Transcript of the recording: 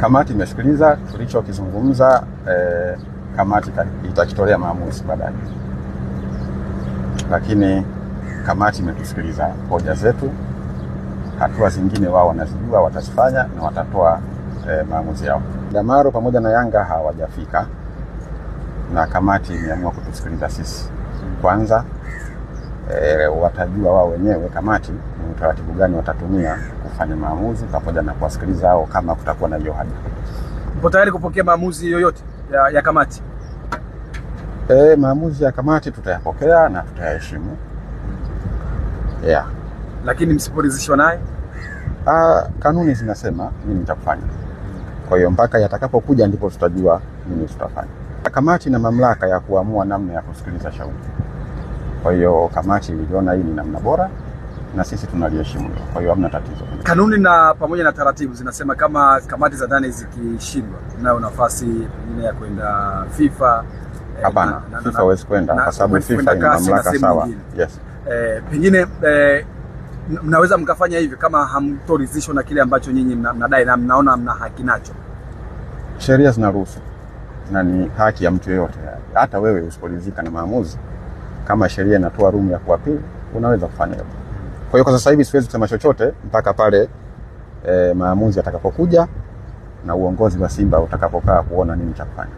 Kamati imesikiliza tulichokizungumza, kamati itakitolea maamuzi baadaye. Lakini kamati imetusikiliza hoja zetu, hatua zingine wao wanazijua, watazifanya na watatoa maamuzi yao. Damaro pamoja na Yanga hawajafika na kamati imeamua kutusikiliza sisi. Kwanza watajua wao wenyewe kamati ni utaratibu gani watatumia kufanya maamuzi pamoja na kuwasikiliza hao kama kutakuwa na hiyo haja. Upo tayari kupokea maamuzi yoyote ya kamati? Maamuzi ya kamati tutayapokea na tutayaheshimu. Yeah. Lakini msiporidhishwa naye? Kanuni zinasema nini nitakufanya. Kwa hiyo mpaka yatakapokuja ndipo tutajua nini tutafanya. Kamati na mamlaka ya kuamua namna ya kusikiliza shauri. Kwa hiyo kamati iliona hii ni namna bora na sisi tunaliheshimu. Kwa hiyo hamna tatizo. Kanuni na pamoja na taratibu zinasema kama kamati za ndani zikishindwa nayo nafasi nyingine ya kwenda FIFA. Hapana, FIFA hawezi kwenda kwa sababu FIFA ina mamlaka sawa. Yes. Pengine mnaweza mkafanya hivyo kama hamtoridhishwa na kile ambacho nyinyi mnadai na mnaona mna haki nacho. Sheria zinaruhusu na ni haki ya mtu yeyote. Hata wewe usiporidhika na maamuzi, kama sheria inatoa room ya kuapili, unaweza kufanya hivyo. Kwa hiyo kwa sasa hivi siwezi kusema chochote mpaka pale maamuzi yatakapokuja na uongozi wa Simba utakapokaa kuona nini cha kufanya.